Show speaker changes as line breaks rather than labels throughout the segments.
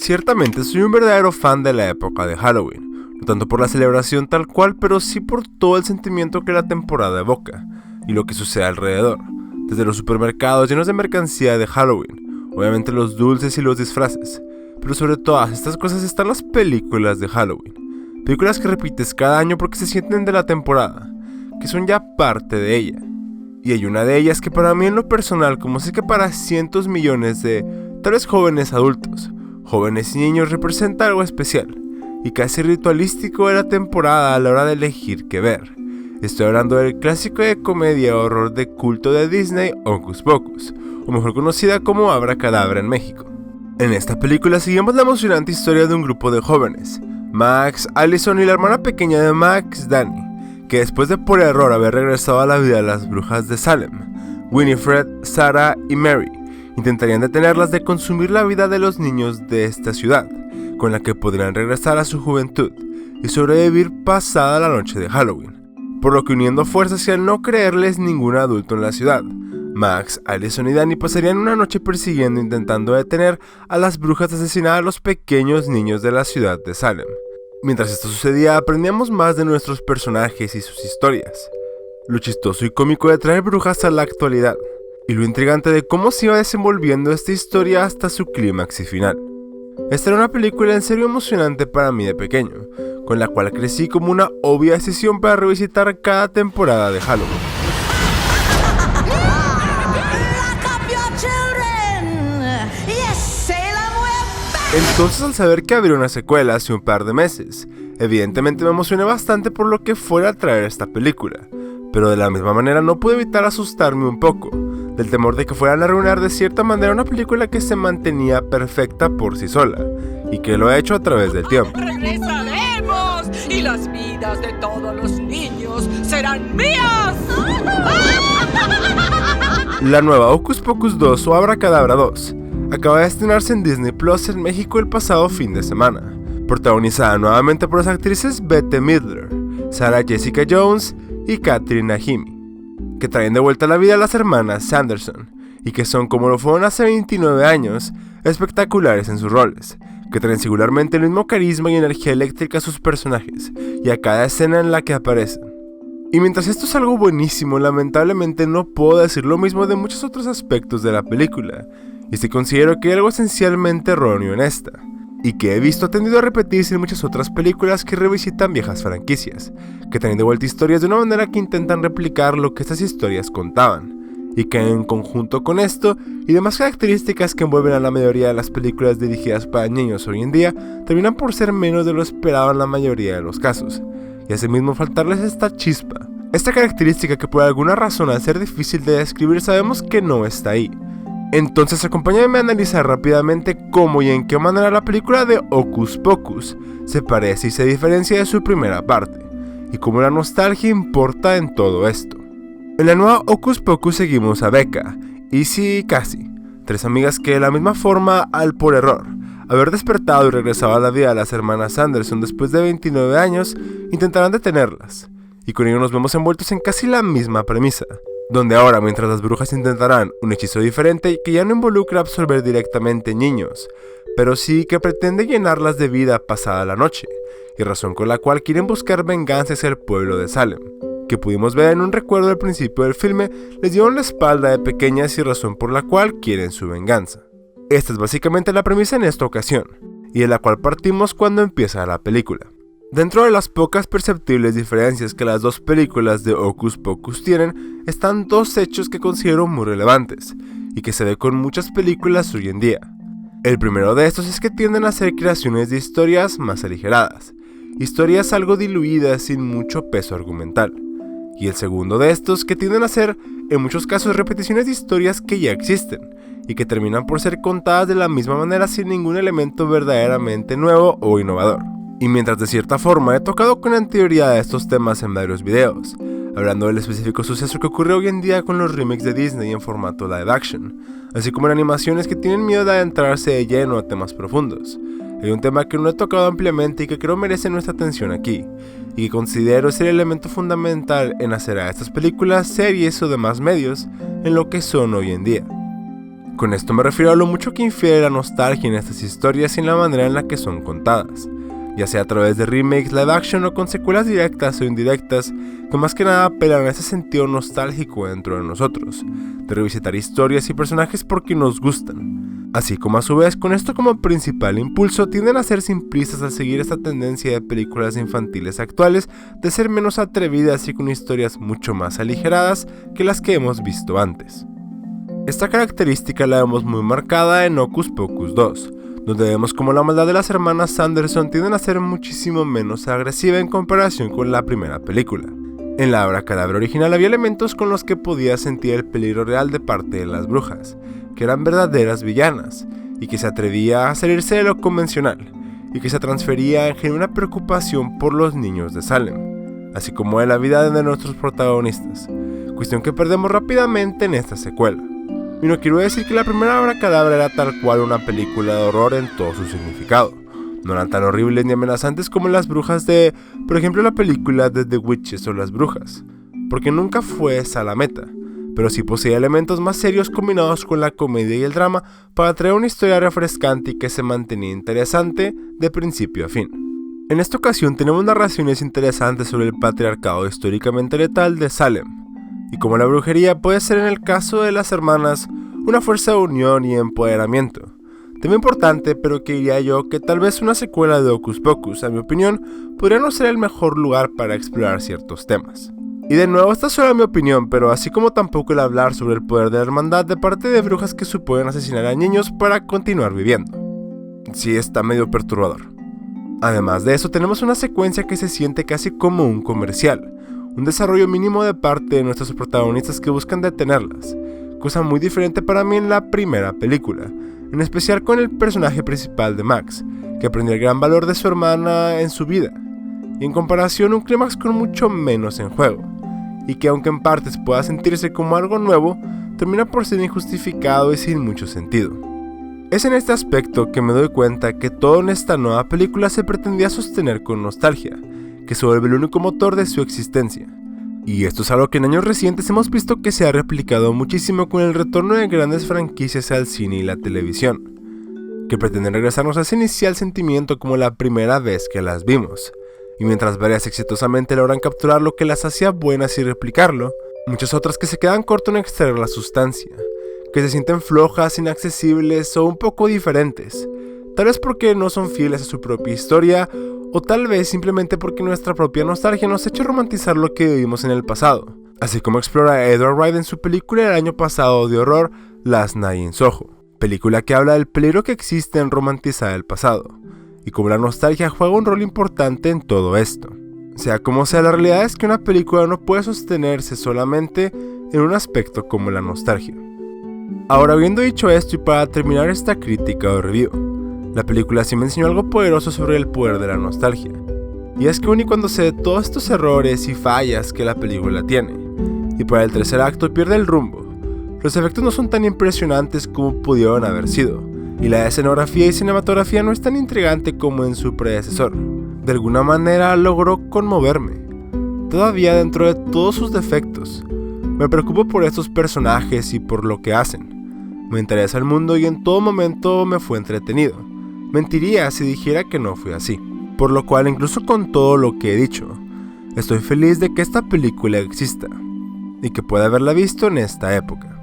Ciertamente soy un verdadero fan de la época de Halloween, no tanto por la celebración tal cual, pero sí por todo el sentimiento que la temporada evoca, y lo que sucede alrededor, desde los supermercados llenos de mercancía de Halloween, obviamente los dulces y los disfraces, pero sobre todas estas cosas están las películas de Halloween, películas que repites cada año porque se sienten de la temporada, que son ya parte de ella. Y hay una de ellas que para mí en lo personal, como sé que para cientos millones de tal vez jóvenes adultos, jóvenes y niños representa algo especial y casi ritualístico de la temporada a la hora de elegir qué ver. Estoy hablando del clásico de comedia o horror de culto de Disney, Hocus Pocus, o mejor conocida como Abracadabra en México. En esta película seguimos la emocionante historia de un grupo de jóvenes, Max, Allison y la hermana pequeña de Max, Dani, que después de por error haber regresado a la vida de las brujas de Salem, Winifred, Sarah y Mary, intentarían detenerlas de consumir la vida de los niños de esta ciudad, con la que podrían regresar a su juventud y sobrevivir pasada la noche de Halloween, por lo que uniendo fuerzas y al no creerles ningún adulto en la ciudad, Max, Allison y Dani pasarían una noche persiguiendo e intentando detener a las brujas de asesinar a los pequeños niños de la ciudad de Salem. Mientras esto sucedía, aprendíamos más de nuestros personajes y sus historias, lo chistoso y cómico de traer brujas a la actualidad, y lo intrigante de cómo se iba desenvolviendo esta historia hasta su clímax y final. Esta era una película en serio emocionante para mí de pequeño, con la cual crecí como una obvia decisión para revisitar cada temporada de Halloween. Entonces, al saber que habría una secuela hace un par de meses, evidentemente me emocioné bastante por lo que fuera a traer esta película, pero de la misma manera no pude evitar asustarme un poco, del temor de que fueran a arruinar de cierta manera una película que se mantenía perfecta por sí sola, y que lo ha hecho a través del tiempo.
¡Regresaremos! Y las vidas de todos los niños serán mías.
La nueva Hocus Pocus 2 o Abracadabra 2 acaba de estrenarse en Disney Plus en México el pasado fin de semana, protagonizada nuevamente por las actrices Bette Midler, Sarah Jessica Jones y Kathryn Najimy, que traen de vuelta a la vida a las hermanas Sanderson, y que son, como lo fueron hace 29 años, espectaculares en sus roles, que traen singularmente el mismo carisma y energía eléctrica a sus personajes, y a cada escena en la que aparecen. Y mientras esto es algo buenísimo, lamentablemente no puedo decir lo mismo de muchos otros aspectos de la película, y sí considero que hay algo esencialmente erróneo en esta, y que he visto tendido a repetirse en muchas otras películas que revisitan viejas franquicias, que traen de vuelta historias de una manera que intentan replicar lo que estas historias contaban, y que en conjunto con esto y demás características que envuelven a la mayoría de las películas dirigidas para niños hoy en día, terminan por ser menos de lo esperado en la mayoría de los casos, y asimismo faltarles esta chispa, esta característica que por alguna razón al ser difícil de describir sabemos que no está ahí. Entonces acompáñame a analizar rápidamente cómo y en qué manera la película de Hocus Pocus se parece y se diferencia de su primera parte, y cómo la nostalgia importa en todo esto. En la nueva Hocus Pocus seguimos a Becca, Izzy y Cassie, tres amigas que de la misma forma, al por error, haber despertado y regresado a la vida de las hermanas Sanderson después de 29 años, intentarán detenerlas, y con ello nos vemos envueltos en casi la misma premisa, donde ahora mientras las brujas intentarán un hechizo diferente que ya no involucra absorber directamente niños, pero sí que pretende llenarlas de vida pasada la noche, y razón con la cual quieren buscar venganza hacia el pueblo de Salem, que pudimos ver en un recuerdo al principio del filme, les dieron la espalda de pequeñas y razón por la cual quieren su venganza. Esta es básicamente la premisa en esta ocasión, y de la cual partimos cuando empieza la película. Dentro de las pocas perceptibles diferencias que las dos películas de Hocus Pocus tienen, están dos hechos que considero muy relevantes, y que se ve con muchas películas hoy en día. El primero de estos es que tienden a ser creaciones de historias más aligeradas, historias algo diluidas sin mucho peso argumental. Y el segundo de estos que tienden a ser, en muchos casos, repeticiones de historias que ya existen, y que terminan por ser contadas de la misma manera sin ningún elemento verdaderamente nuevo o innovador. Y mientras de cierta forma he tocado con anterioridad a estos temas en varios videos, hablando del específico suceso que ocurre hoy en día con los remakes de Disney en formato live action, así como en animaciones que tienen miedo de adentrarse de lleno a temas profundos, hay un tema que no he tocado ampliamente y que creo merece nuestra atención aquí, y que considero ser el elemento fundamental en hacer a estas películas, series o demás medios en lo que son hoy en día. Con esto me refiero a lo mucho que infiere la nostalgia en estas historias y en la manera en la que son contadas, ya sea a través de remakes, live action o con secuelas directas o indirectas, que más que nada apelan a ese sentido nostálgico dentro de nosotros, de revisitar historias y personajes porque nos gustan. Así como a su vez, con esto como principal impulso, tienden a ser simplistas al seguir esta tendencia de películas infantiles actuales de ser menos atrevidas y con historias mucho más aligeradas que las que hemos visto antes. Esta característica la vemos muy marcada en Hocus Pocus 2, donde vemos como la maldad de las hermanas Sanderson tienden a ser muchísimo menos agresiva en comparación con la primera película. En la Abracadabra original había elementos con los que podías sentir el peligro real de parte de las brujas, que eran verdaderas villanas, y que se atrevía a salirse de lo convencional, y que se transfería en genuina preocupación por los niños de Salem, así como de la vida de nuestros protagonistas, cuestión que perdemos rápidamente en esta secuela. Y no quiero decir que la primera Abracadabra era tal cual una película de horror en todo su significado. No eran tan horribles ni amenazantes como las brujas de, por ejemplo, la película de The Witches o Las Brujas, porque nunca fue esa la meta, pero sí poseía elementos más serios combinados con la comedia y el drama para traer una historia refrescante y que se mantenía interesante de principio a fin. En esta ocasión tenemos narraciones interesantes sobre el patriarcado históricamente letal de Salem, y como la brujería puede ser en el caso de las hermanas una fuerza de unión y empoderamiento. Tema importante, pero que diría yo que tal vez una secuela de Hocus Pocus, a mi opinión, podría no ser el mejor lugar para explorar ciertos temas. Y de nuevo, esta es solo mi opinión, pero así como tampoco el hablar sobre el poder de la hermandad de parte de brujas que suponen asesinar a niños para continuar viviendo. Sí, está medio perturbador. Además de eso, tenemos una secuencia que se siente casi como un comercial, un desarrollo mínimo de parte de nuestros protagonistas que buscan detenerlas, cosa muy diferente para mí en la primera película, en especial con el personaje principal de Max, que aprendió el gran valor de su hermana en su vida, y en comparación un clímax con mucho menos en juego, y que aunque en partes pueda sentirse como algo nuevo, termina por ser injustificado y sin mucho sentido. Es en este aspecto que me doy cuenta que todo en esta nueva película se pretendía sostener con nostalgia, que se vuelve el único motor de su existencia. Y esto es algo que en años recientes hemos visto que se ha replicado muchísimo con el retorno de grandes franquicias al cine y la televisión, que pretenden regresarnos a ese inicial sentimiento como la primera vez que las vimos. Y mientras varias exitosamente logran capturar lo que las hacía buenas y replicarlo, muchas otras que se quedan corto en extraer la sustancia, que se sienten flojas, inaccesibles o un poco diferentes, tal vez porque no son fieles a su propia historia, o tal vez simplemente porque nuestra propia nostalgia nos ha hecho romantizar lo que vivimos en el pasado, así como explora Edward Wright en su película del año pasado de horror Last Night in Soho, película que habla del peligro que existe en romantizar el pasado, y como la nostalgia juega un rol importante en todo esto. Sea como sea, la realidad es que una película no puede sostenerse solamente en un aspecto como la nostalgia. Ahora, habiendo dicho esto y para terminar esta crítica o review, la película sí me enseñó algo poderoso sobre el poder de la nostalgia, y es que aun y cuando sé todos estos errores y fallas que la película tiene, y para el tercer acto pierde el rumbo, los efectos no son tan impresionantes como pudieron haber sido, y la escenografía y cinematografía no es tan intrigante como en su predecesor. De alguna manera logró conmoverme, todavía dentro de todos sus defectos. Me preocupo por estos personajes y por lo que hacen. Me interesa el mundo y en todo momento me fue entretenido. Mentiría si dijera que no fue así, por lo cual incluso con todo lo que he dicho, estoy feliz de que esta película exista, y que pueda haberla visto en esta época.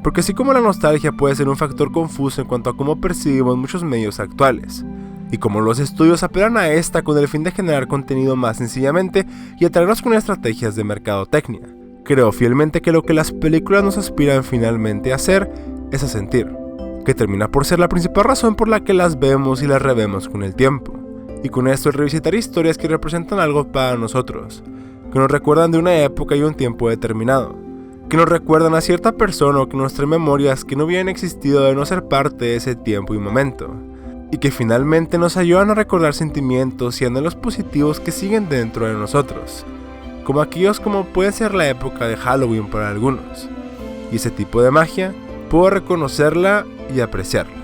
Porque así como la nostalgia puede ser un factor confuso en cuanto a cómo percibimos muchos medios actuales, y como los estudios apelan a esta con el fin de generar contenido más sencillamente y atraernos con estrategias de mercadotecnia, creo fielmente que lo que las películas nos aspiran finalmente a hacer es a sentir, que termina por ser la principal razón por la que las vemos y las revemos con el tiempo, y con esto el revisitar historias que representan algo para nosotros, que nos recuerdan de una época y un tiempo determinado, que nos recuerdan a cierta persona o que nos traen memorias que no hubieran existido de no ser parte de ese tiempo y momento, y que finalmente nos ayudan a recordar sentimientos y anhelos positivos que siguen dentro de nosotros, como aquellos como puede ser la época de Halloween para algunos, y ese tipo de magia puedo reconocerla y apreciarla.